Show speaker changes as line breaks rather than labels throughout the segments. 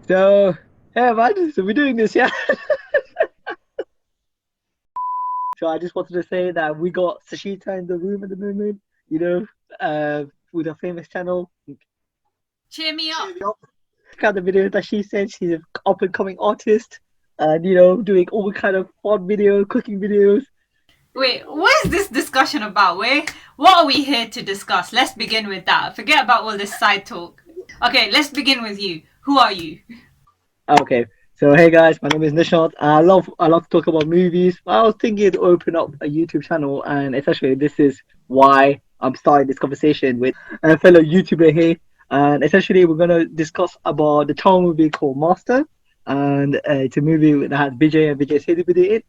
So, hey man, so we're doing this, yeah? So I just wanted to say that we got Sashita in the room at the moment, you know, with her famous channel.
Cheer me
Cheer
up.
me up. Check out the video that she said she's an up and coming artist and, doing all kind of fun videos, cooking videos.
Wait, what is this discussion about? What are we here to discuss? Let's begin with that. Forget about all this side talk. Okay, let's begin with you. Who are you?
Okay, so hey guys, my name is Nishant. I love to talk about movies. I was thinking to open up a YouTube channel, and essentially this is why I'm starting this conversation with a fellow YouTuber here. And essentially we're gonna discuss about the Chow movie called Master, and it's a movie that has Vijay Sethupathi in it.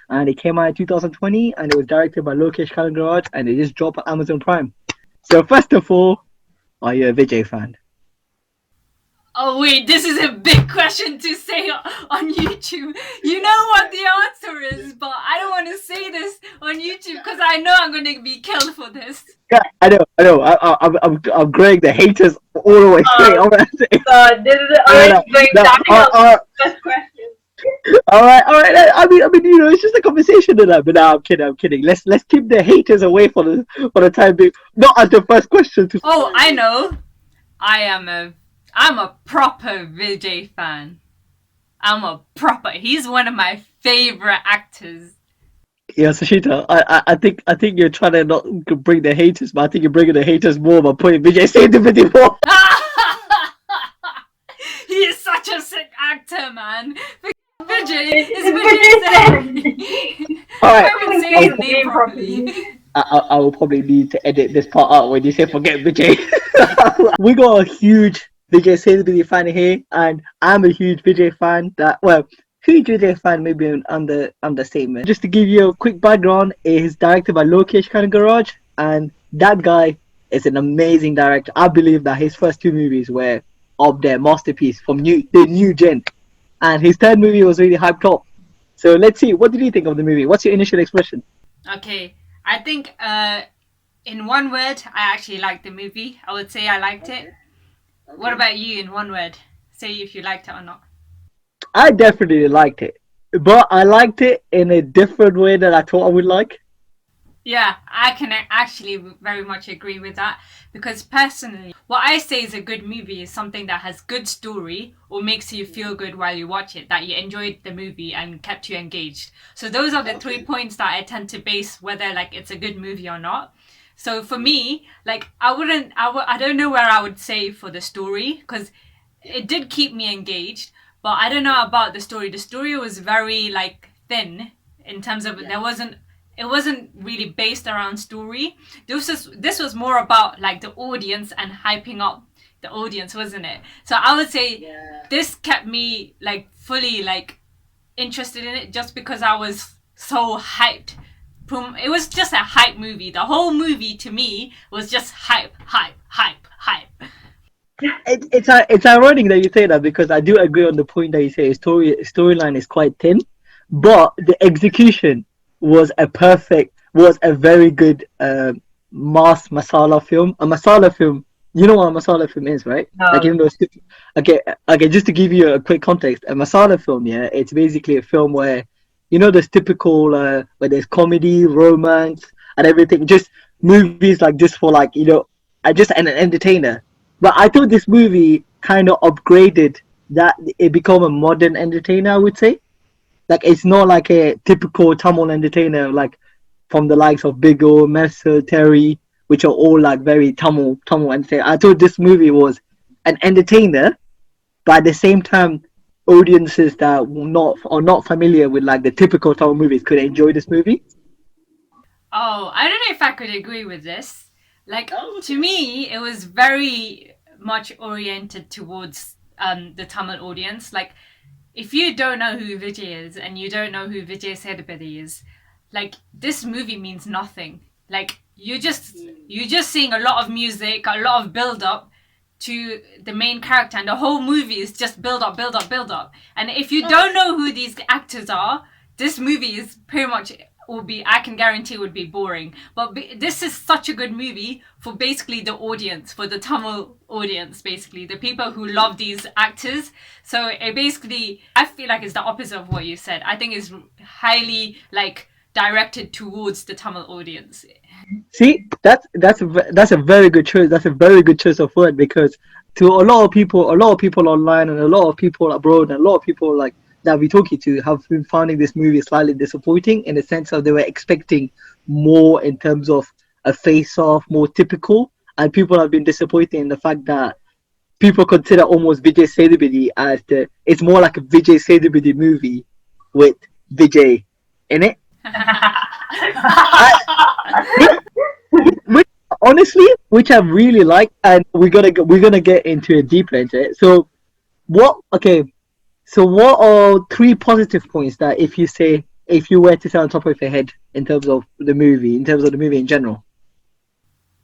And it came out in 2020, and it was directed by Lokesh Kanagaraj, and it just dropped on Amazon Prime. So first of all, are you a Vijay fan?
Oh wait, this is a big question to say on YouTube. You know what the answer is, but I don't want to say this on YouTube because I know I'm going to be killed for this.
Yeah, I know. I'm growing the haters all the way straight.
Oh God, this is
No,
already
no,
going
no.
downhill. First question.
All right. I mean, it's just a conversation and that. But no, I'm kidding. I'm kidding. Let's keep the haters away for the time being. Not as the first question to.
Oh, I know. I'm a proper Vijay fan. He's one of my favorite actors.
Yeah, Sashita, I think you're trying to not bring the haters, but I think you're bringing the haters more by putting Vijay Sethupathi more.
He is such a sick actor, man. Vijay is Vijay.
All
I
right,
can't even say his name properly.
I will probably need to edit this part out when you say forget Vijay. We got a huge Vijay Sethupathi fan here, and I'm a huge Vijay fan. Huge Vijay fan, maybe an understatement. Just to give you a quick background, is directed by Lokesh Kanagaraj, and that guy is an amazing director. I believe that his first two movies were of their masterpiece from the new gen, and his third movie was really hyped up. So let's see, what did you think of the movie? What's your initial expression?
Okay, I think in one word, I actually liked the movie. I would say I liked it. What about you in one word? Say if you liked it or not.
I definitely liked it, but I liked it in a different way than I thought I would like.
Yeah, I can actually very much agree with that because personally, what I say is a good movie is something that has good story or makes you feel good while you watch it, that you enjoyed the movie and kept you engaged. So those are the 3 points that I tend to base whether like it's a good movie or not. So for me, like I don't know where I would say for the story because it did keep me engaged, but I don't know about the story. The story was very like thin in terms of it wasn't really based around story. This was more about like the audience and hyping up the audience, wasn't it? So I would say this kept me like fully like interested in it just because I was so hyped. It was just a hype movie. The whole movie to me was just hype, hype, hype, hype.
It's ironic that you say that because I do agree on the point that you say storyline is quite thin, but the execution was a very good mass masala film. A masala film, you know what a masala film is, right? Like even though okay, just to give you a quick context, a masala film, yeah, it's basically a film where there's typical where there's comedy, romance, and everything, just movies like just for like just an entertainer. But I thought this movie kind of upgraded that it become a modern entertainer, I would say. Like it's not like a typical Tamil entertainer like from the likes of Big O, Messer, Terry, which are all like very Tamil entertainer. I thought this movie was an entertainer, but at the same time, audiences that are not familiar with like the typical Tamil movies could enjoy this movie.
Oh, I don't know if I could agree with this. Like to me, it was very much oriented towards the Tamil audience. Like if you don't know who Vijay is and you don't know who Vijay Sethupathi is, like this movie means nothing. Like you're just seeing a lot of music, a lot of build up to the main character, and the whole movie is just build up, build up, build up. And if you don't know who these actors are, this movie is pretty much I can guarantee would be boring. But this is such a good movie for basically the audience, for the Tamil audience, basically the people who love these actors. So it basically, I feel like it's the opposite of what you said. I think it's highly like directed towards the Tamil audience.
See, that's a very good choice. That's a very good choice of word, because to a lot of people online and a lot of people abroad and a lot of people like that we talking to have been finding this movie slightly disappointing in the sense of they were expecting more in terms of a face-off, more typical, and people have been disappointed in the fact that people consider almost Vijay Sethupathi as it's more like a Vijay Sethupathi movie with Vijay in it. Which, honestly, which I really like, and we're gonna get into it deeper into it. So what? Okay, so what are three positive points that if you were to say on top of your head in terms of the movie, in general?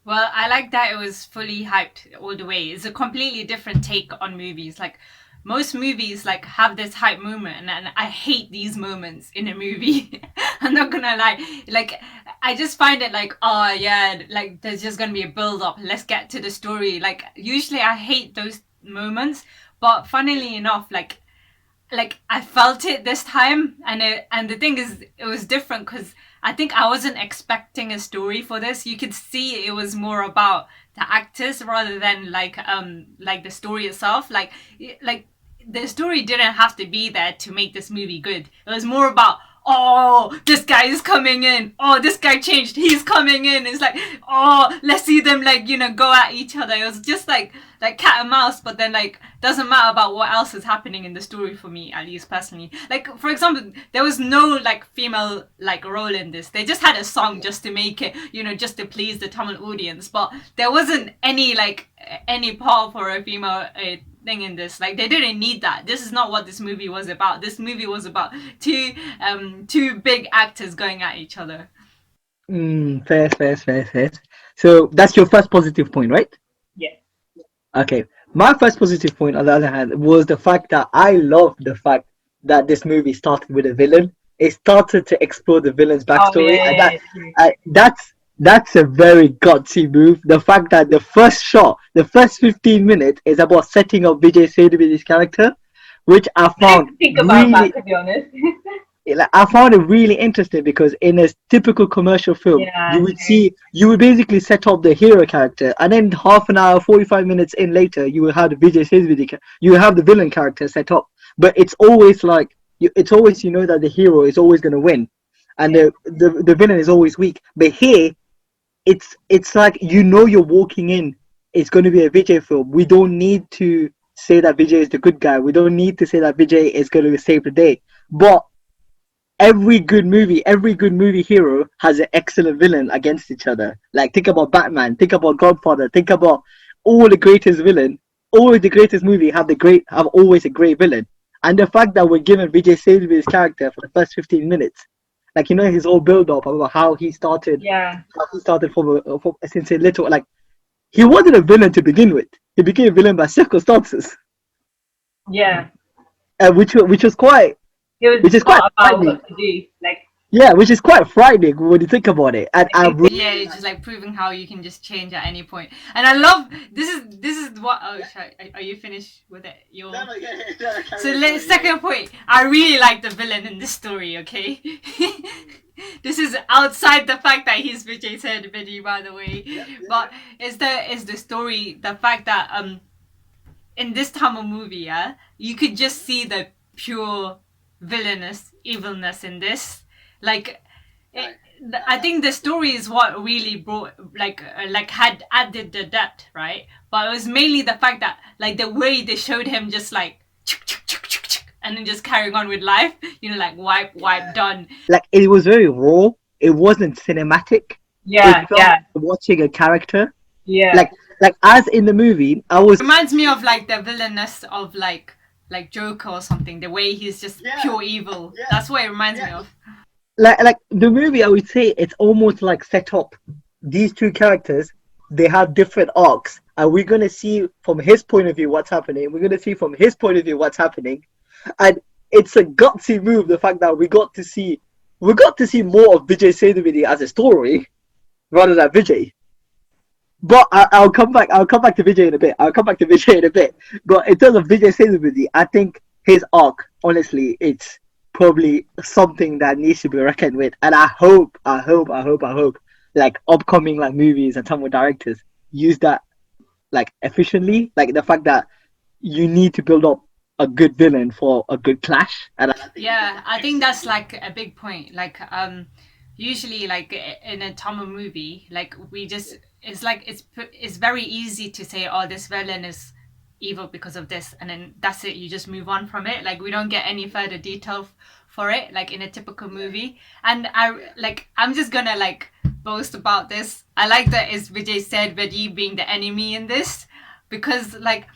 Well, I like that it was fully hyped all the way. It's a completely different take on movies. Like most movies like have this hype moment, and I hate these moments in a movie. I'm not gonna lie. Like I just find it like, oh yeah, like there's just gonna be a build up. Let's get to the story. Like usually I hate those moments, but funnily enough, like I felt it this time, and the thing is, it was different because I think I wasn't expecting a story for this. You could see it was more about the actors rather than like the story itself. Like the story didn't have to be there to make this movie good. It was more about, oh, this guy is coming in. Oh, this guy changed. He's coming in. It's like, oh, let's see them like, go at each other. It was just like cat and mouse, but then like doesn't matter about what else is happening in the story for me, at least personally. Like for example, there was no like female like role in this. They just had a song just to make it, just to please the Tamil audience, but there wasn't any part for a female thing in this. Like they didn't need that. This is not what this movie was about. This movie was about two big actors going at each other.
Fair. So that's your first positive point, right?
Yeah.
Okay. My first positive point, on the other hand, was the fact that I love the fact that this movie started with a villain. It started to explore the villain's
Oh
backstory,
yeah,
and
yeah, yeah.
that's a very gutsy move. The fact that the first shot, the first 15 minutes, is about setting up Vijay Sethupath's character, which I
I
found
didn't think about that,
really
to be honest.
like I found it really interesting, because in a typical commercial film,
Yeah, true.
you would basically set up the hero character, and then half an hour, 45 minutes in later, you will have the Vijay Sethupathi, you will have the villain character set up. But it's always like it's always that the hero is always going to win, and
Yeah.
the villain is always weak. But here, it's like you're walking in. It's going to be a Vijay film. We don't need to say that Vijay is the good guy. We don't need to say that Vijay is going to save the day. But every good movie hero has an excellent villain against each other. Like think about Batman, think about Godfather, think about all the greatest villain, all the greatest movie have always a great villain. And the fact that we're given Vijay Sethupath's character for the first 15 minutes, like his whole build up about
Yeah.
how he started from since a little, like he wasn't a villain to begin with. He became a villain by circumstances,
Yeah.
which was quite
He was
which is quite
smart about
frightening.
what to do. Like,
Yeah, which is quite frightening when you think about it. And
Yeah, it's just like proving how you can just change at any point. And I love this is what. Oh, are you finished with it? Second point. I really like the villain in this story. Okay, this is outside the fact that he's Vijay Sethupathi, by the way. But is the story, the fact that in this Tamil movie, yeah, you could just see the pure villainous evilness in this. Like, I think the story is what really brought had added the depth, right? But it was mainly the fact that like the way they showed him just like and then just carrying on with life, like wipe, done.
like it was very raw. It wasn't cinematic.
yeah,
It felt
yeah,
like watching a character.
yeah,
Like as in the movie, I was
Reminds me of like the villainous of like Joker or something. The way he's just pure evil. That's what it reminds me of.
like the movie. I would say it's almost like set up these two characters. They have different arcs, and we're gonna see from his point of view what's happening. We're gonna see from his point of view what's happening, and it's a gutsy move. The fact that we got to see we got to see more of Vijay Sethupathi as a story rather than Vijay. But I'll come back. I'll come back to Vijay in a bit. I'll come back to Vijay in a bit. But in terms of Vijay Sethupathi, I think his arc, honestly, it's probably something that needs to be reckoned with. And I hope, like upcoming like movies and Tamil directors use that like efficiently. Like the fact that you need to build up a good villain for a good clash. And
Yeah, I think that's like a big point. Like, usually, like in a Tamil movie, like we just it's like it's very easy to say, oh, this villain is evil because of this, and then that's it. You just move on from it. Like we don't get any further detail for it, like in a typical movie. And I'm just gonna like boast about this. I like that it's Vijay Sethupathi being the enemy in this, because like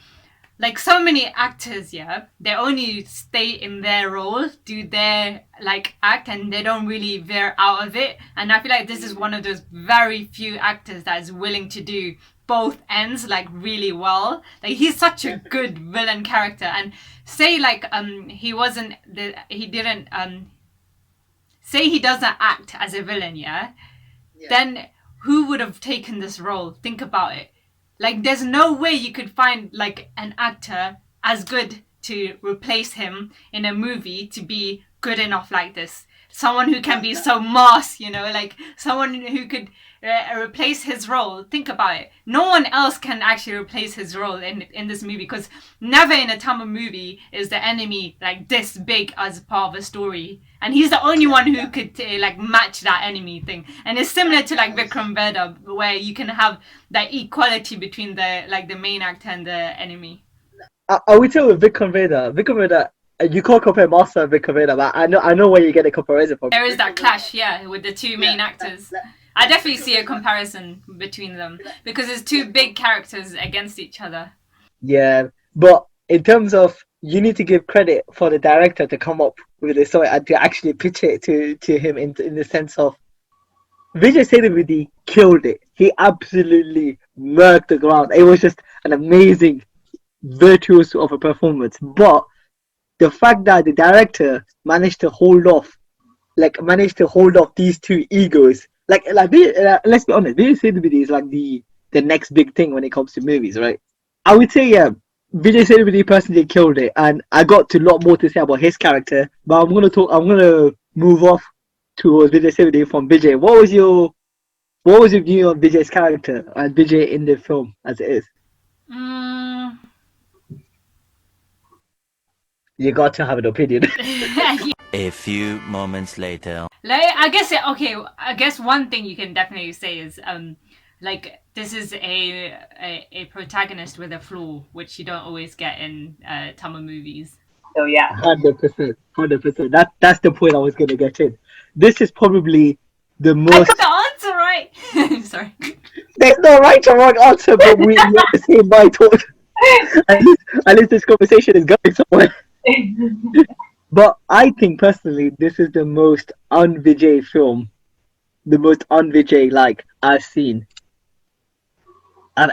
so many actors, yeah, they only stay in their role, do their like act, and they don't really veer out of it. And I feel like this is one of those very few actors that is willing to do both ends like really well. Like he's such a good villain character. And say like he didn't say he doesn't act as a villain, yeah. Then who would have taken this role? Think about it. Like, there's no way you could find, like, an actor as good to replace him in a movie to be good enough like this. Someone who can be so mass, you know, like, someone who could replace his role. Think about it. No one else can actually replace his role in this movie, because never in a Tamil movie is the enemy, like, this big as part of a story. And he's the only one who could like match that enemy thing. And it's similar to like Vikram Vedha, where you can have that equality between the main actor and the enemy.
I would say with Vikram Vedha, you can't compare Master and Vikram Vedha, but I know where you get the comparison from.
There is that clash, yeah, with the two main actors. I definitely see a comparison between them, because it's two big characters against each other.
Yeah, but in terms of, you need to give credit for the director to come up with the story and to actually pitch it to him in the sense of, Vijay Sethupathi killed it. He absolutely murked the ground. It was just an amazing, virtuoso of a performance. But the fact that the director managed to hold off these two egos, let's be honest, Vijay Sethupathi is like the next big thing when it comes to movies, right? I would say, yeah, Vijay Sethupathi personally killed it, and I got a lot more to say about his character. But I'm gonna move off towards Vijay Sethupathi from Vijay. What was your view on Vijay's character and Vijay in the film as it is? You got to have an opinion.
A few moments later.
Like, I guess one thing you can definitely say is like, this is a protagonist with a flaw, which you don't always get in Tamil movies.
So yeah,
100%. That's the point I was gonna get in. This is probably the most.
I got the answer right. Sorry.
There's no right or wrong answer, but we have the same right thought. At least this conversation is going somewhere. But I think personally, this is the most un-Vijay film, the most un-Vijay like I've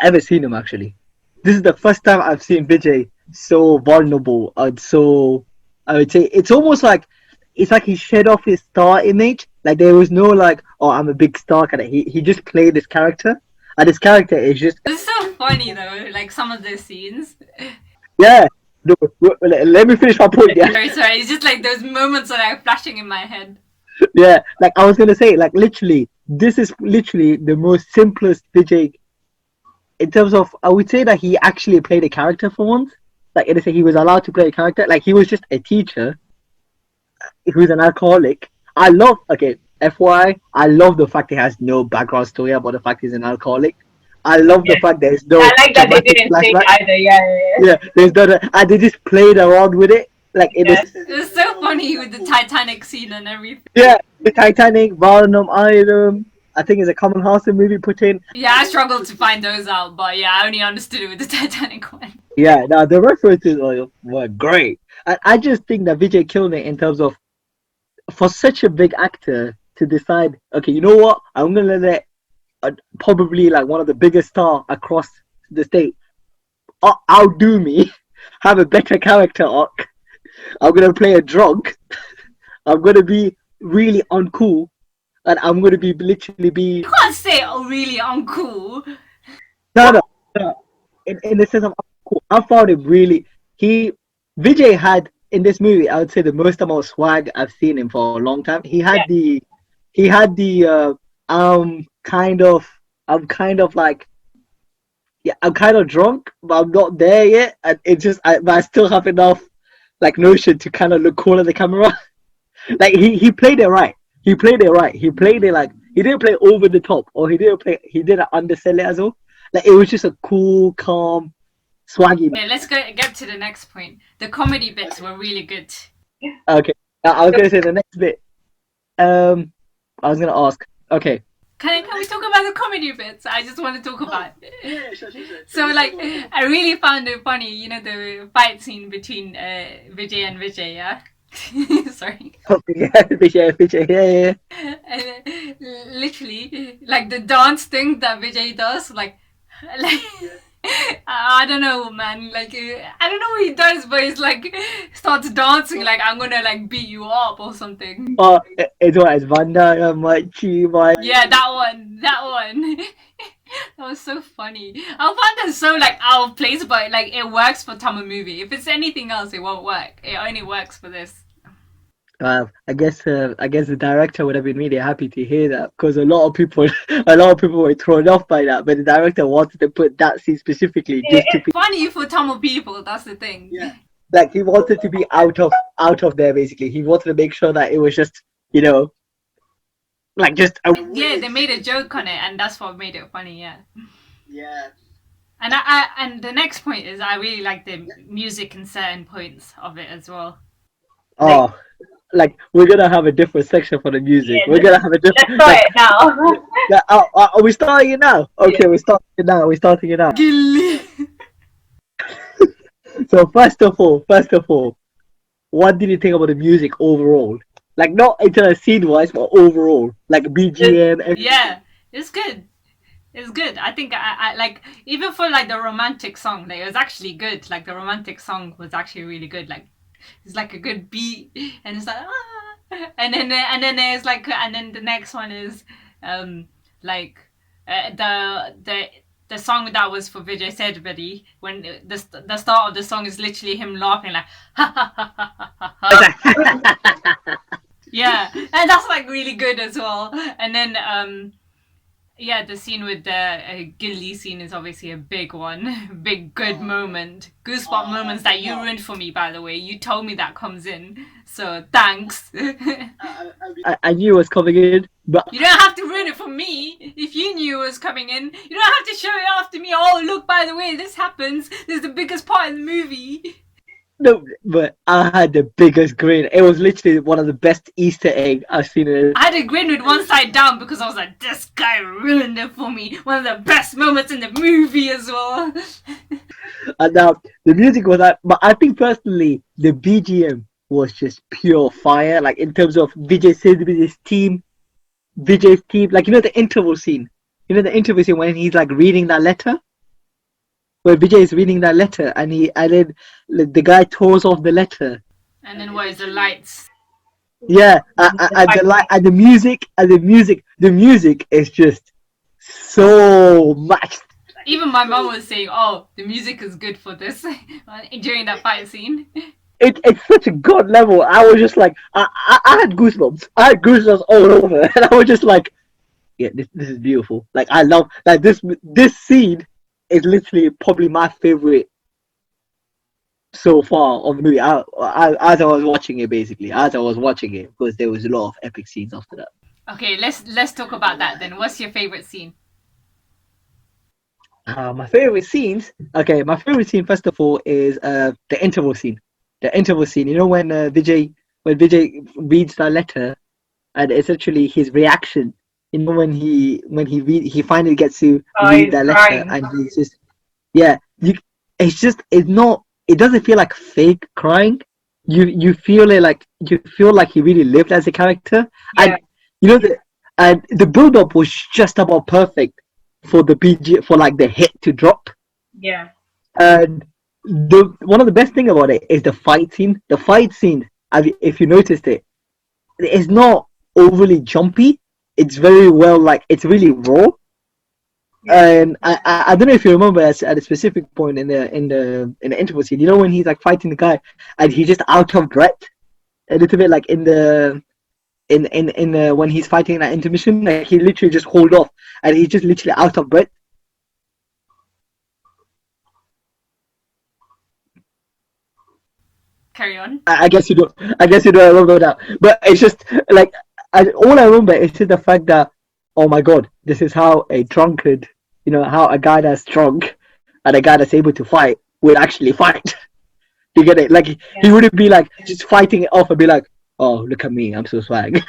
ever seen him actually. This is the first time I've seen Vijay so vulnerable and so, I would say, it's almost like he shed off his star image. Like there was no like, oh, I'm a big star kind of. He just played this character, and this character is just.
It's so funny though, like some of the scenes.
Yeah. No, let me finish my point. Yeah.
Sorry. It's just like those moments that are flashing in my head.
Yeah, like I was gonna say, like literally, this is literally the most simplest Vijay. In terms of, I would say that he actually played a character for once. Like, he was allowed to play a character. Like, he was just a teacher who's an alcoholic. FYI, I love the fact he has no background story about the fact he's an alcoholic. I love the fact there's no.
I like that they didn't say either. Yeah.
There's no, and they just played around with it. Like it
was so funny with the Titanic scene and everything.
Yeah, the Titanic, Varnam, Item. I think it's a Kamal Haasan movie put in.
Yeah, I struggled to find those out, but yeah, I only understood it with the Titanic one.
Yeah, now the references were great. And I just think that Vijay killed it in terms of, for such a big actor to decide, okay, you know what, I'm gonna let probably like one of the biggest star across the state outdo me, have a better character arc. I'm gonna play a drunk. I'm gonna be really uncool, and I'm gonna be literally be
You can't say really uncool.
no no no. In the sense of uncool, I found him really. Vijay had in this movie, I would say the most amount of swag I've seen him for a long time.
Yeah.
He had the kind of I'm kind of like yeah, I'm kind of drunk, but I'm not there yet, and but I still have enough like notion to kind of look cool at the camera. Like he played it right. He played it right. He played it like he didn't play over the top, or he didn't undersell it as well. Like it was just a cool, calm, swaggy.
Okay, let's get to the next point. The comedy bits were really good.
Okay, I was gonna say the next bit. I was gonna ask. Okay.
Can we talk about the comedy bits? I just want to talk about it.
Yeah, sure.
So like, I really found it funny, you know, the fight scene between Vijay and Vijay, yeah? Sorry.
Yeah, yeah.
And literally, like the dance thing that Vijay does, like I don't know, man. Like I don't know what he does, but he's like starts dancing like I'm gonna like beat you up or something.
It's Vanda Machi.
Yeah, that one. That was so funny. I found that so like out of place, but like it works for Tamil movie. If it's anything else, it won't work. It only works for this.
I guess the director would have been really happy to hear that, because a lot of people were thrown off by that, but the director wanted to put that scene specifically just to be
funny for Tamil people. That's the thing.
Yeah, like he wanted to be out of there basically. He wanted to make sure that it was just like just
yeah, they made a joke on it, and that's what made it funny. Yeah.
Yeah.
And the next point is I really like the music in certain points of it as well.
Oh. Like we're gonna have a different section for the music.
Yeah,
we're gonna have a different.
Let's start it now.
Are we starting it now? Okay, yeah. We're starting it now.
Gilly.
So first of all, what did you think about the music overall? Like not into scene wise, but overall, like BGM.
Yeah, it's good. It's good. I think I like even for like the romantic song, like, it was actually good. Like the romantic song was actually really good. Like. It's like a good beat, and it's like and then there's like, and then the next one is like the song that was for Vijay Sethupathi, when the start of the song is literally him laughing like yeah, and that's like really good as well. And then yeah, the scene with the Gilly scene is obviously a big one. Big good moment. Goosebump moments that you ruined for me, by the way. You told me that comes in. So, thanks.
I knew it was coming in, but...
You don't have to ruin it for me. If you knew it was coming in, you don't have to show it after me. Oh, look, by the way, this happens. This is the biggest part in the movie.
No, but I had the biggest grin. It was literally one of the best Easter egg I've seen.
I had a grin with one side down because I was like, this guy ruined it for me. One of the best moments in the movie as well.
And now the music was like, but I think personally the BGM was just pure fire. Like in terms of Vijay Sethupath's team, Vijay's team. Like the interval scene. The interval scene when he's like reading that letter. Where Vijay is reading that letter, and then the guy tears off the letter.
And then what is the lights?
Yeah, and the music is just so much.
Even my mom was saying, "Oh, the music is good for this," during that fight scene.
It's such a good level. I was just like, I had goosebumps. I had goosebumps all over, and I was just like, yeah, this is beautiful. Like I love like this scene. Is literally probably my favorite so far of the movie. As I was watching it, because there was a lot of epic scenes after that.
Okay, let's talk about that then. What's your favorite scene?
My favorite scenes. Okay, my favorite scene first of all is the interval scene. The interval scene. When Vijay reads that letter, and it's actually his reaction. When he finally gets to read that letter,
crying.
And he's just it doesn't feel like fake crying. You feel it like he really lived as a character.
Yeah.
And the build up was just about perfect for the PG, for like the hit to drop.
Yeah.
And one of the best thing about it is the fight scene. The fight scene, if you noticed it, it's not overly jumpy. It's very well, like, it's really raw. And I don't know if you remember at a specific point in the interval scene, you know, when he's like fighting the guy and he's just out of breath a little bit, like in the when he's fighting that intermission, like he literally just hold off and he's just literally out of breath.
Carry on.
I guess you don't. I guess you don't remember that. But it's just like all I remember is just the fact that, oh my god, this is how a drunkard, you know, how a guy that's drunk and a guy that's able to fight would actually fight. You get it? Like he wouldn't be like just fighting it off and be like, oh, look at me, I'm so swag.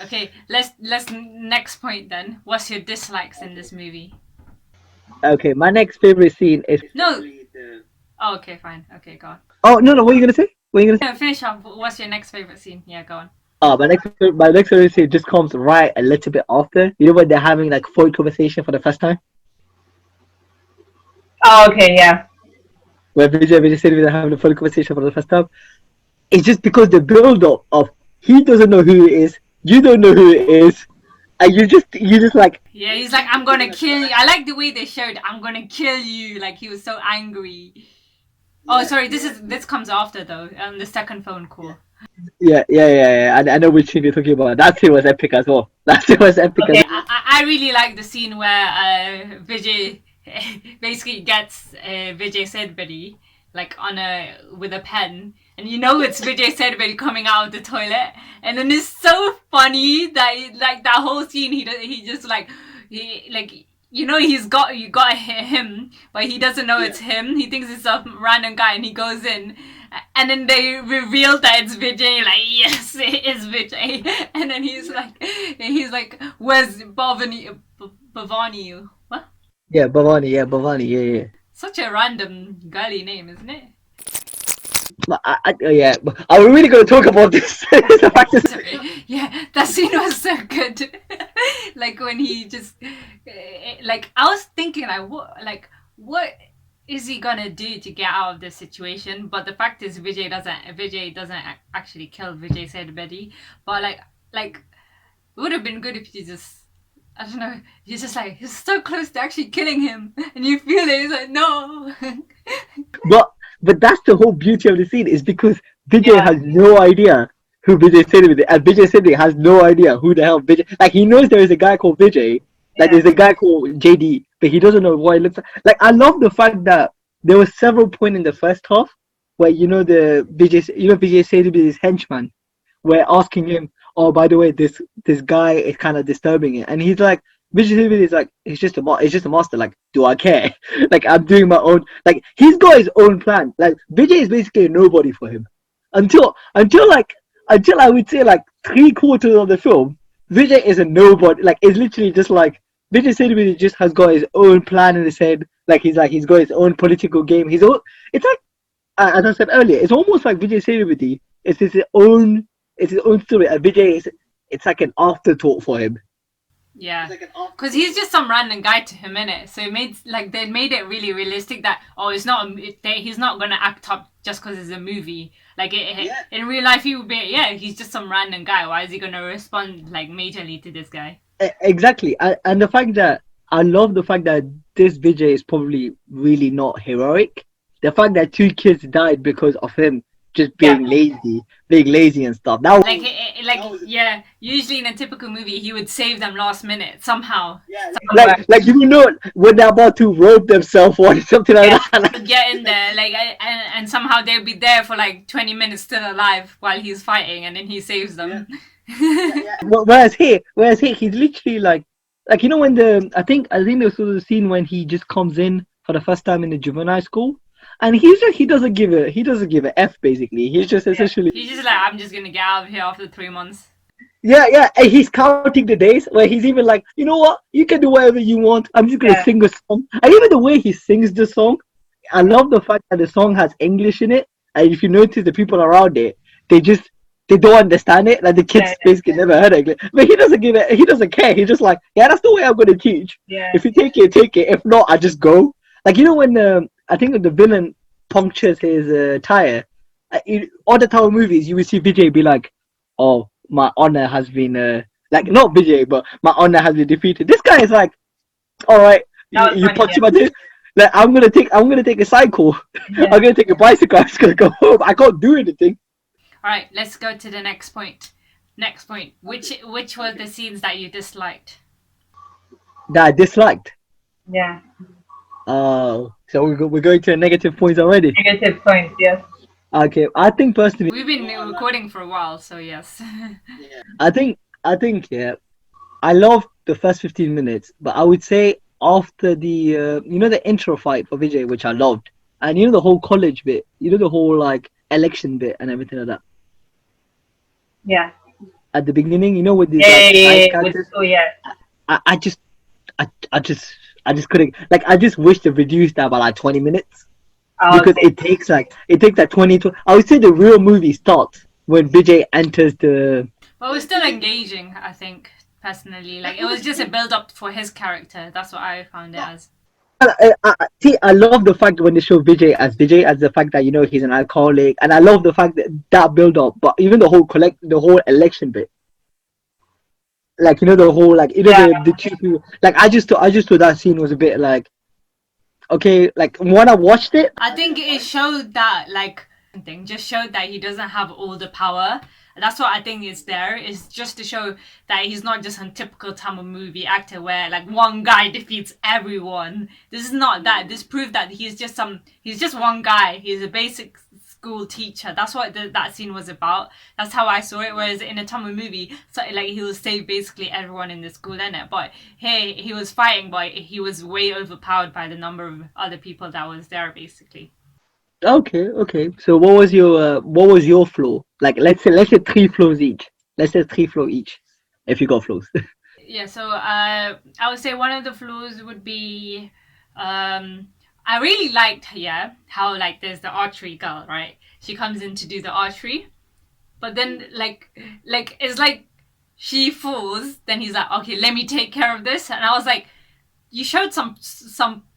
Okay, let's next point then. What's your dislikes in this movie?
Okay, my next favorite scene is
No. Oh, okay, fine. Okay, go on.
Oh no, what are you gonna say? What are you gonna say?
No, finish off. What's your next favorite scene? Yeah, go on.
Oh, my next favorite scene just comes right a little bit after. You know when they're having like phone conversation for the first time?
Oh, okay, yeah.
Where Vijay said they're having a phone conversation for the first time. It's just because the build up of he doesn't know who it is, you don't know who it is, and you just like,
yeah, he's like, I'm gonna kill you. I like the way they showed I'm gonna kill you, like he was so angry. Oh, sorry, this comes after though, the second phone call.
Yeah. I know which scene you're talking about. That scene was epic as well. That scene was epic as well.
I really like the scene where Vijay basically gets Vijay Sethupathi like with a pen, and you know it's Vijay Sethupathi coming out of the toilet, and then it's so funny that like that whole scene he just like you know you got him, but he doesn't know it's him. He thinks it's some random guy, and he goes in, and then they reveal that it's Vijay. Like, yes, it is Vijay. And then he's like, where's Bhavani? What?
Yeah, Bhavani. Yeah.
Such a random girly name, isn't it?
But yeah, are we really going to talk about this?
Yeah, that scene was so good. Like when he just, like I was thinking, what is he gonna do to get out of this situation? But the fact is, Vijay doesn't actually kill Vijay Sethupathi. But like, it would have been good if he just, I don't know, he's just like, he's so close to actually killing him, and you feel it. He's like, no.
But that's the whole beauty of the scene, is because Vijay has no idea who Vijay Sethupathi is, and Vijay Sethupathi has no idea who the hell Vijay. Like he knows there is a guy called Vijay, like there's a guy called JD, but he doesn't know what it looks like. Like I love the fact that there were several points in the first half where Vijay Sethupath's henchman were asking him, oh, by the way, this guy is kind of disturbing it, and he's like, Vijay Sethupathi is like, it's just a master. Like, do I care? Like, I'm doing my own. Like, he's got his own plan. Like, Vijay is basically a nobody for him. Until I would say like 3/4 of the film, Vijay is a nobody. Like, it's literally just like Vijay Sethupathi just has got his own plan in his head. Like, he's got his own political game. It's like, as I said earlier, it's almost like Vijay Sethupathi. It's his own story, and Vijay it's like an afterthought for him.
Yeah, because he's just some random guy to him, innit? So they made it really realistic that he's not gonna act up just because it's a movie. Like in real life, he would be he's just some random guy. Why is he gonna respond like majorly to this guy?
Exactly, and the fact that I love the fact that this Vijay is probably really not heroic. The fact that 2 kids died because of him just being lazy and stuff. That was,
usually in a typical movie, he would save them last minute somehow.
Yeah. Like when they're about to rope themselves or something like that.
Get in there, and somehow they'll be there for like 20 minutes still alive while he's fighting, and then he saves them.
Yeah. Whereas here, he's literally like when I think there was a scene when he just comes in for the first time in the juvenile school. And he doesn't give a F basically. He's just essentially.
He's just like, I'm just gonna get out of here after 3 months.
Yeah. And he's counting the days where he's even like, you know what? You can do whatever you want. I'm just gonna sing a song. And even the way he sings the song, I love the fact that the song has English in it. And if you notice the people around it, they don't understand it. Like the kids basically never heard English. But he doesn't give it. He doesn't care. He's just like, yeah, that's the way I'm gonna teach.
Yeah.
If you take it, take it. If not, I just go. Like when I think the villain punctures his tire. All the Tower movies, you will see Vijay be like, "Oh, my honor has been like not Vijay, but my honor has been defeated. This guy is like, all right,
That was
you
funny,
punch
yeah.
my dick. Like I'm gonna take a cycle.
Yeah.
I'm gonna take a bicycle. I'm just gonna go home. I can't do anything.
All right, let's go to the next point. Next point. Which were the scenes that you disliked?
That I disliked.
Yeah.
Oh, so we're going to negative points already.
Negative points, yes.
Okay, I think personally,
We've been recording for a while, so yes.
I think yeah, I love the first 15 minutes, but I would say after the the intro fight for Vijay, which I loved, and the whole college bit, the whole like election bit and everything like that.
Yeah.
At the beginning, with these
Yeah,
like
yeah,
side
yeah.
characters,
Oh, yeah.
I just I just couldn't like I just wish they reduced that by like 20 minutes
Oh,
because
okay.
it takes like 20 I would say the real movie starts when Vijay enters the.
But it was still engaging, I think, personally. Like, it was just a build-up for his character. That's what I found it as.
See, I love the fact when they show Vijay as the fact that he's an alcoholic, and I love the fact that build up. But even the whole election bit, like the whole like
Yeah.
the two people, like I just thought that scene was a bit like, okay, like when I watched it,
I think it showed that, like, thing just showed that he doesn't have all the power. That's what I think is there. Is just to show that he's not just a typical Tamil movie actor where like one guy defeats everyone. This is not that. This proved that he's just one guy. He's a basic school teacher. That's what that scene was about. That's how I saw it. Whereas in a Tamil movie, so like he will save basically everyone in the school in it. But hey, he was fighting, but he was way overpowered by the number of other people that was there basically.
okay. So what was your flaw? Like let's say 3 flaws each. Let's say 3 flaws each, if you got flaws.
Yeah, so I would say one of the flaws would be I really liked how like there's the archery girl, right? She comes in to do the archery, but then like it's like she falls, then he's like, okay, let me take care of this, and I was like, you showed some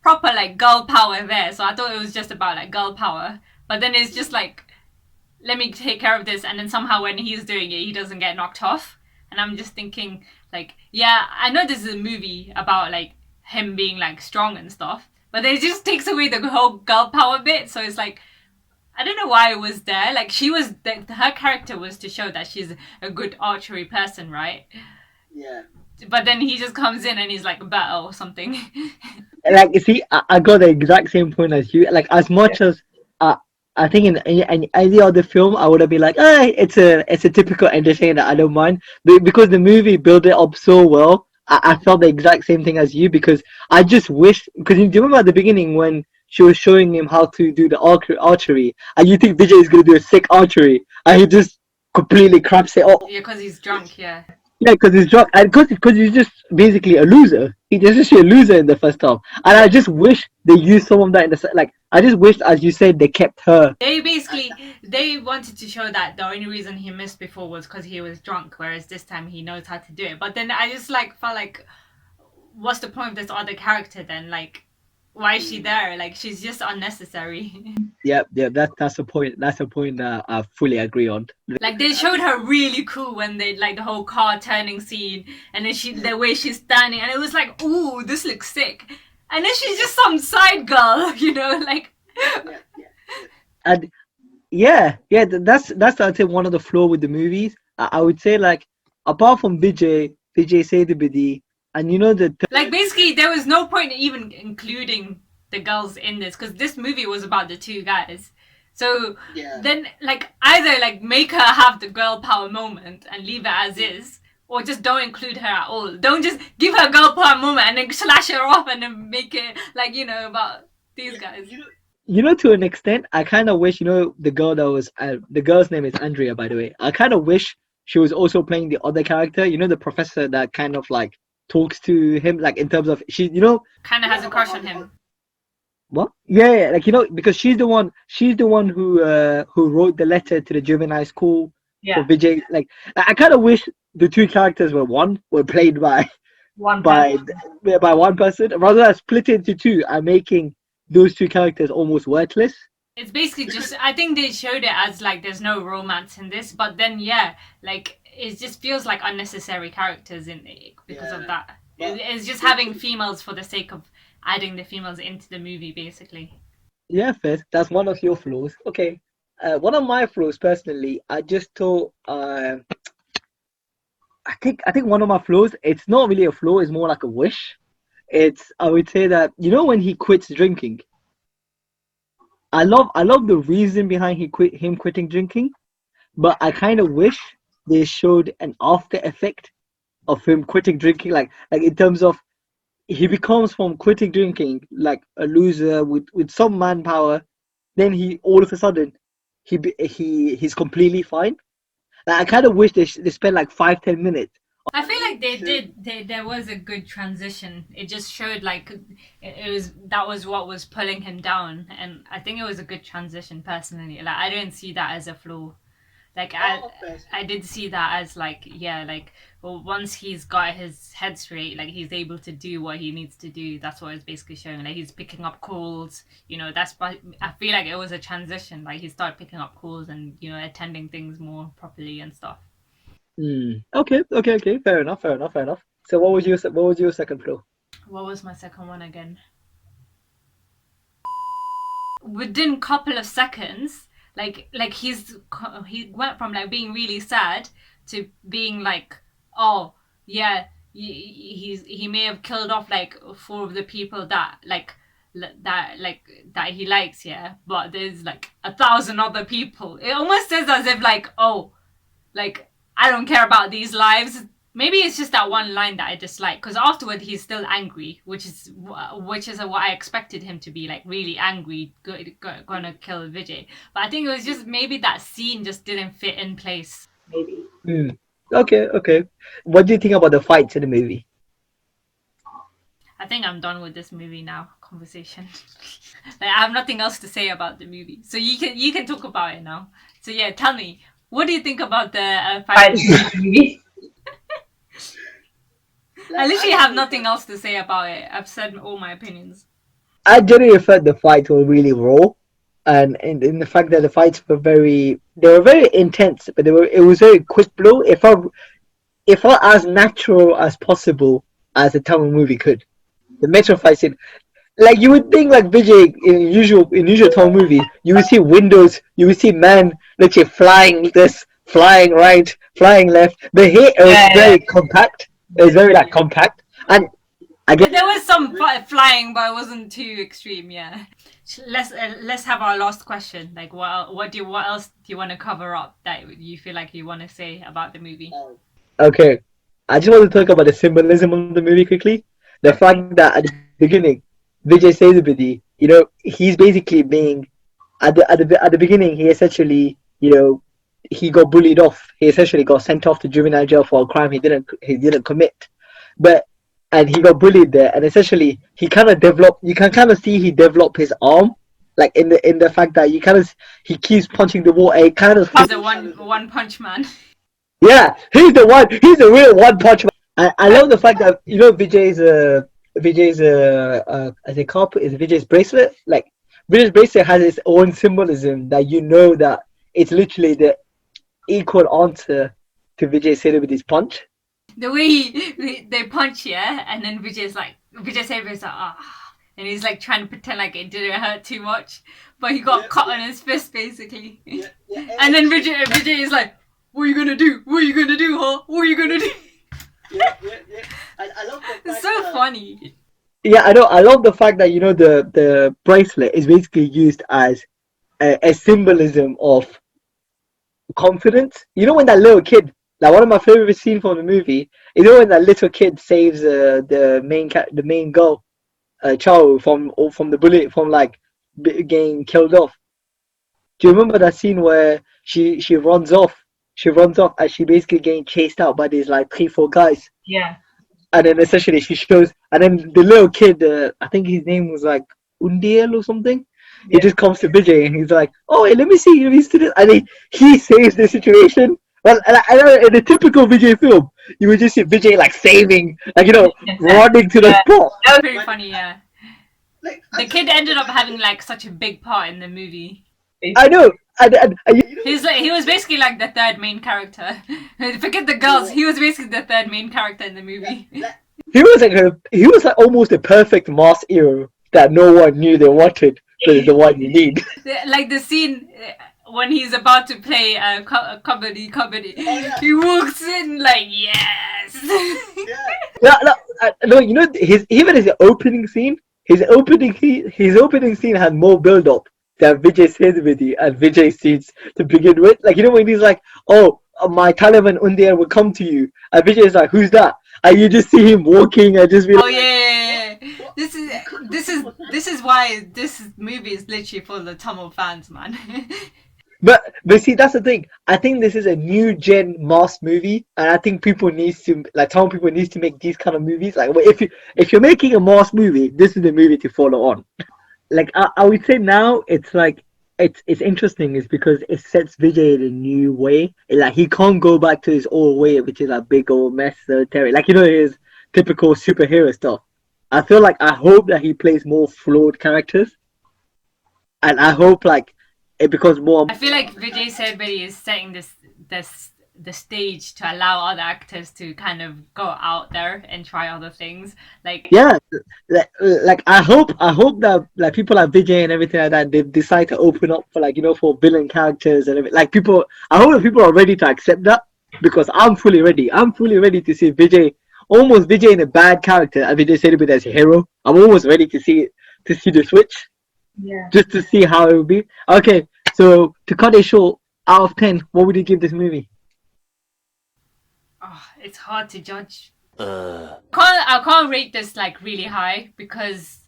proper like girl power there, so I thought it was just about like girl power, but then it's just like, let me take care of this, and then somehow when he's doing it, he doesn't get knocked off, and I'm just thinking like, yeah, I know this is a movie about like him being like strong and stuff, but then it just takes away the whole girl power bit, so it's like, I don't know why it was there. Like her character was to show that she's a good archery person, right?
Yeah.
But then he just comes in and he's like better or something.
Like you see, I got the exact same point as you. Like as much as I think in any other film, I would have been like, it's a typical entertainer. I don't mind, but because the movie built it up so well, I felt the exact same thing as you because I just wish because you remember at the beginning when she was showing him how to do the archery, and you think Vijay is gonna do a sick archery, and he just completely craps it up.
Yeah, because he's drunk. Yeah.
Yeah, because he's drunk, and because he's just basically a loser. He's just a loser in the first half, and I just wish they used some of that in the like. I just wish, as you said, they kept her.
They wanted to show that the only reason he missed before was because he was drunk, whereas this time he knows how to do it. But then I just like felt like, what's the point of this other character then? Like, why is she there? Like, she's just unnecessary.
Yeah, that's the point. That's the point that I fully agree on.
Like, they showed her really cool when they like the whole car turning scene, and then the way she's standing, and it was like, ooh, this looks sick. And then she's just some side girl, like.
And that's I'd say one of the flaw with the movies. I would say like apart from Vijay Sethupathi, and
like basically there was no point even including the girls in this because this movie was about the two guys. So then like either like make her have the girl power moment and leave it as is, or just don't include her at all. Don't just give her a girl power moment and then slash her off and then make it like about these guys.
To an extent, I kind of wish the girl that was the girl's name is Andrea, by the way. I kind of wish she was also playing the other character. The professor that kind of like talks to him, like in terms of she,
kind of has a crush on him.
What? Yeah, like because she's the one who wrote the letter to the juvenile school for Vijay. Like I kind of wish the two characters were played by one person rather than split into two and making those two characters almost worthless.
It's basically just I think they showed it as like there's no romance in this, but then like it just feels like unnecessary characters in because of that.
But
It's just having females for the sake of adding the females into the movie, basically.
yeah, Fez, that's one of your flaws. Okay. One of my flaws personally, I just thought I think one of my flaws, it's not really a flaw, it's more like a wish. It's I would say that when he quits drinking, I love the reason behind him quitting drinking, but I kind of wish they showed an after effect of him quitting drinking, like in terms of he becomes from quitting drinking like a loser with some manpower, then he all of a sudden he's completely fine. Like, I kind of wish they spent like 5-10 minutes.
I feel like they did. There was a good transition. It just showed like it was that was what was pulling him down, and I think it was a good transition personally. Like I don't see that as a flaw. Like I did see that as like yeah, like well once he's got his head straight, like he's able to do what he needs to do. That's what it's basically showing. Like he's picking up calls. I feel like it was a transition. Like he started picking up calls and attending things more properly and stuff.
Okay. Fair enough. So what was your second flaw?
What was my second one again? Within a couple of seconds, like he went from like being really sad to being like, oh yeah, he may have killed off like four of the people that that he likes, yeah, but there's like 1,000 other people. It almost says as if like, oh, like I don't care about these lives. Maybe it's just that one line that I dislike, because afterward he's still angry, which is what I expected him to be, like really angry, gonna kill Vijay. But I think it was just maybe that scene just didn't fit in place.
Maybe.
Okay. What do you think about the fights in the movie?
I think I'm done with this movie now. Conversation. Like I have nothing else to say about the movie, so you can talk about it now. So yeah, tell me, what do you think about the fight?
Maybe.
I literally have nothing else to say about it. I've said all my opinions.
I generally felt the fights were really raw, and in the fact that the fights were very intense, but it was very quick blow. It felt as natural as possible as a Tamil movie could. The metro fight scene, like you would think, like Vijay in usual Tamil movie, you would see windows, you would see men literally flying this, flying right, flying left. But here it was very compact. It was very like compact, and I guess
There was some flying, but it wasn't too extreme. Yeah. Let's have our last question. Like, what else do you want to cover up that you feel like you want to say about the movie?
okay. I just want to talk about the symbolism of the movie quickly. The fact that at the beginning, Vijay Sethupathi, he's basically being at the beginning. He essentially, he got bullied off. He essentially got sent off to juvenile jail for a crime he didn't commit. But and he got bullied there, and essentially he kind of developed. You can kind of see he developed his arm, like in the fact that he keeps punching the wall. And he kind of
He's a one punch man.
yeah, he's the one. He's the real one punch man. I love the fact that Vijay's as a cop is Vijay's bracelet. Like Vijay's bracelet has its own symbolism that that it's literally the equal answer to Vijay Sethupath's punch.
The way they punch, yeah, and then Vijay Sethupathi like and he's like trying to pretend like it didn't hurt too much, but he got cut on his fist basically. And then Vijay is like, "What are you gonna do? What are you gonna do, huh? What are you gonna do?"
Yeah. I love the
It's
fact
so
that-
funny.
Yeah, I know. I love the fact that the bracelet is basically used as a symbolism of confidence. When that little kid, like one of my favorite scenes from the movie, when that little kid saves the main girl, Chao from the bullet from like getting killed off. Do you remember that scene where she runs off? She runs off and she basically getting chased out by these like 3-4 guys.
Yeah.
And then essentially she shows, and then the little kid, I think his name was like Undiel or something. He just comes to Vijay and he's like, "Oh, hey, let me see you used to this," and he saves the situation. Well, I know in a typical Vijay film, you would just see Vijay like saving, like running to the spot.
That was very funny, yeah. The kid ended up having like such a big part in the movie.
I know.
He was basically like the third main character. Forget the girls. He was basically the third main character in the movie.
He was like almost a perfect mass hero that no one knew they wanted, but the one you need.
Like the scene when he's about to play kabaddi. He walks in like yes.
No, you know his opening scene. His opening scene had more build up than Vijay Sethupathi and Vijay scenes to begin with. Like, you know, when he's like, "Oh, my Taliban Undia will come to you," and Vijay is like, "Who's that?" And you just see him walking and just be like,
"Oh yeah. This is why this movie is literally full of Tamil fans, man."
But see, that's the thing. I think this is a new gen mass movie, and I think people needs to Tamil people needs to make these kind of movies. Like, if you're making a mass movie, this is the movie to follow on. Like, I would say now it's like it's interesting is because it sets Vijay in a new way. Like, he can't go back to his old way, which is like big old mess military. Like, you know, his typical superhero stuff. I feel like I hope that he plays more flawed characters, and I hope like it becomes more.
I feel like Vijay Sethupathi is setting the stage to allow other actors to kind of go out there and try other things. Like,
yeah, like I hope that like people like Vijay and everything like that, they decide to open up for, like, you know, for villain characters and everything. Like, people, I hope that people are ready to accept that, because I'm fully ready. I'm fully ready to see Vijay in a bad character and Vijay Sethupathi as a hero. I'm almost ready to see the switch.
Yeah.
Just to see how it would be. Okay, so to cut it short, out of 10, what would you give this movie?
oh, it's hard to judge. I can't rate this like really high because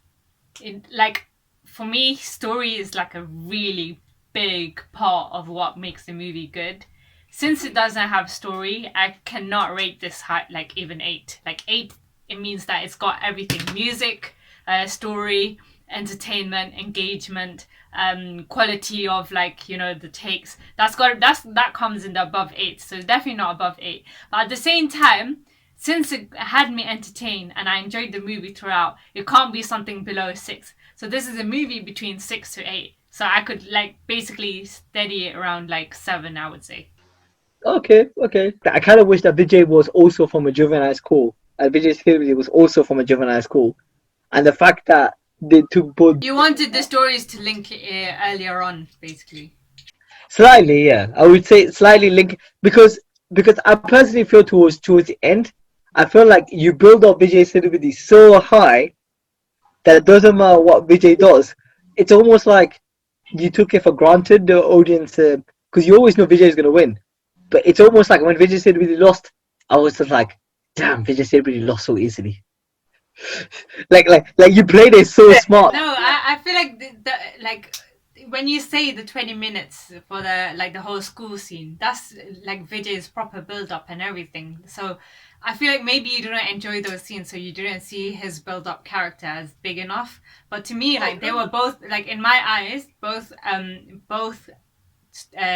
for me, story is like a really big part of what makes the movie good. Since it doesn't have story, I cannot rate this high, like even 8. Like 8, it means that it's got everything: music, story, entertainment, engagement, quality of, like, you know, the takes. That comes in the above 8, so it's definitely not above 8. But at the same time, since it had me entertained and I enjoyed the movie throughout, it can't be something below 6. So this is a movie between 6 to 8. So I could like basically steady it around like 7, I would say.
Okay. I kind of wish that Vijay was also from a juvenile school. Vijay Sethupathi was also from a juvenile school, and the fact that they took both.
You wanted the stories to link earlier on, basically.
Slightly, yeah. I would say slightly link, because I personally feel towards the end, I feel like you build up Vijay Sethupathi so high that it doesn't matter what Vijay does. It's almost like you took it for granted, the audience, because you always know Vijay is going to win. But it's almost like when Vijay Sethupathi lost, I was just like, damn, Vijay Sethupathi lost so easily. like you played it so smart.
No, I feel like like when you say the 20 minutes for the whole school scene, that's like Vijay's proper build up and everything. So I feel like maybe you didn't enjoy those scenes, so you didn't see his build up character as big enough. But to me, like, they were both, like, in my eyes, both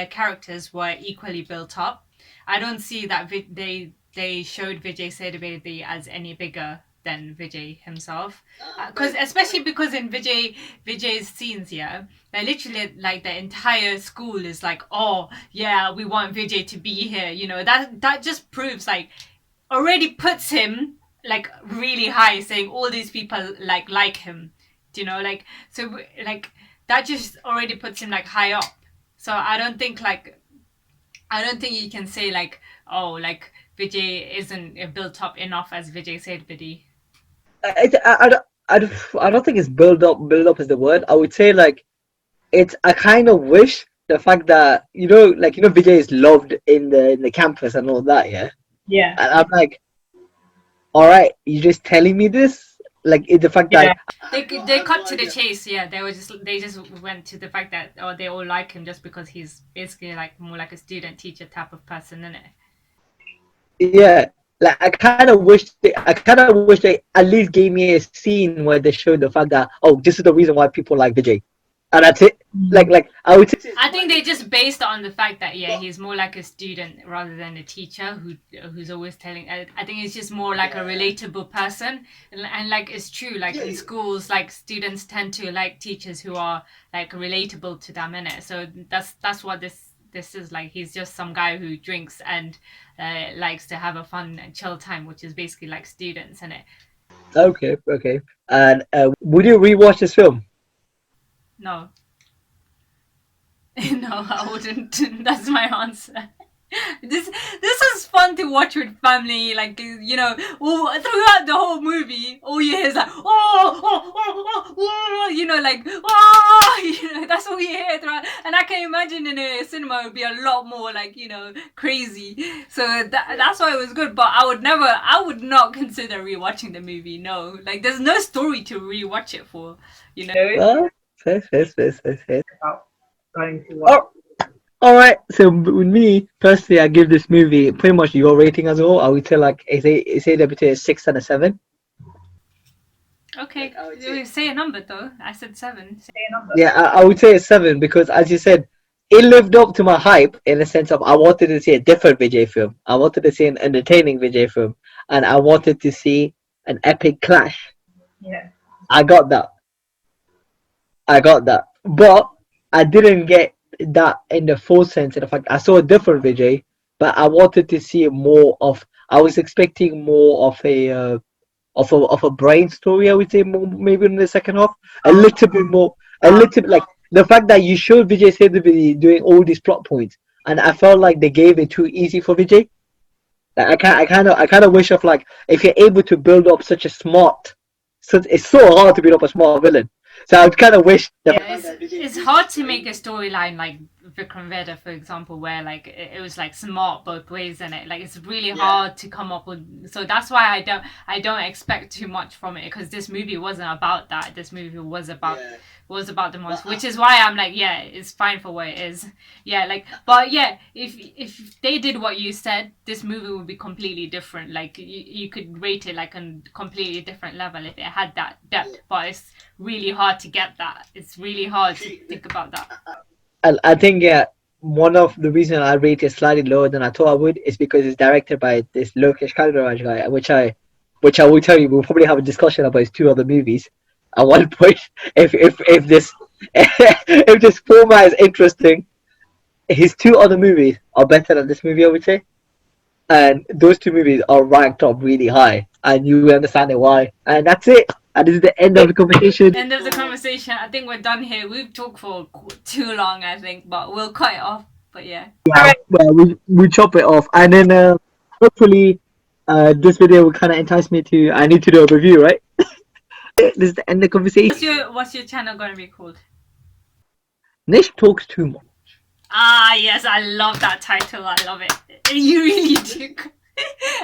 characters were equally built up. I don't see that they showed Vijay Sethupathi as any bigger than Vijay himself, especially because in Vijay's scenes, yeah, they literally, like, the entire school is like, oh yeah, we want Vijay to be here, you know. That just proves, like, already puts him like really high, saying all these people like him, you know, like, so like that just already puts him like high up. So I don't think you can say like, oh, like Vijay isn't built up enough as Vijay Sethupathi.
I don't think it's build up is the word. I would say, like, I kind of wish the fact that, you know, like, you know, Vijay is loved in the campus and all that, yeah.
Yeah.
And I'm like, all right, you just telling me this? Like, the fact that
they cut to the chase. Yeah, they just went to the fact that, oh, they all like him just because he's basically like more like a student teacher type of person, isn't it?
Yeah, like, I kind of wish they at least gave me a scene where they showed the fact that, oh, this is the reason why people like Vijay, and that's it. Like I would say,
I think they just based on the fact that he's more like a student rather than a teacher who's always telling. I think he's just more like a relatable person, and like it's true. Like in schools, like students tend to like teachers who are like relatable to them, innit? So that's what this is like. He's just some guy who drinks and likes to have a fun and chill time, which is basically like students, innit?
okay. And would you rewatch this film?
No. No, I wouldn't. That's my answer. This is fun to watch with family, like throughout the whole movie, all you hear is like that's all you hear throughout. And I can imagine in a cinema it would be a lot more like crazy. So that's why it was good. But I would not consider rewatching the movie. No, like there's no story to rewatch it for.
Fair.
About going to watch.
All right. So with me personally, I give this movie pretty much your rating as well. I would say like it's between a 6 and a 7.
Okay, say a number though. I said 7.
Say a number.
Yeah, I would say a 7 because, as you said, it lived up to my hype in the sense of I wanted to see a different Vijay film. I wanted to see an entertaining Vijay film, and I wanted to see an epic clash.
Yeah.
I got that, but I didn't get that in the full sense. In fact, I saw a different Vijay, but I wanted to see more of. I was expecting more of a brain story. I would say more, maybe in the second half, a little bit more, a little bit like the fact that you showed Vijay Sethupathi doing all these plot points, and I felt like they gave it too easy for Vijay. Like I kind of wish of like if you're able to build up such a smart, so it's so hard to build up a smart villain. So I would kind of wish.
It's hard to make a storyline like Vikram Vedha, for example, where like it was like smart both ways, and it like it's really hard to come up with. So that's why I don't expect too much from it, because this movie wasn't about that. This movie was about the most, which is why I'm like, it's fine for what it is. But if they did what you said, this movie would be completely different. Like you could rate it like a completely different level if it had that depth. But it's really hard to get that. It's really hard to think about that.
I think one of the reasons I rate it slightly lower than I thought I would is because it's directed by this Lokesh Kanagaraj guy, which I will tell you we'll probably have a discussion about his 2 other movies at one point. If this if this format is interesting, his 2 other movies are better than this movie, I would say, and those 2 movies are ranked up really high, and you understand it why. And that's it. And this is the end of the conversation.
End of the conversation. I think we're done here. We've talked for too long, I think, but we'll cut it off. But
well, we chop it off, and then hopefully this video will kind of entice me to. I need to do a review, right? This is the end of the conversation.
What's your channel going to be called?
Nish talks too much.
Ah, yes, I love that title. I love it. You really do.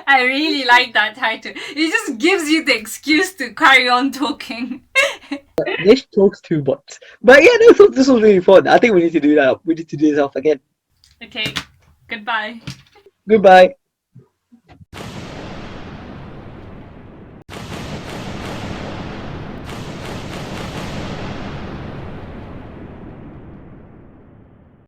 I really like that title. It just gives you the excuse to carry on talking.
Nish talks too much. But yeah, this was really fun. I think we need to do that. We need to do this off again.
Okay, goodbye.
Goodbye.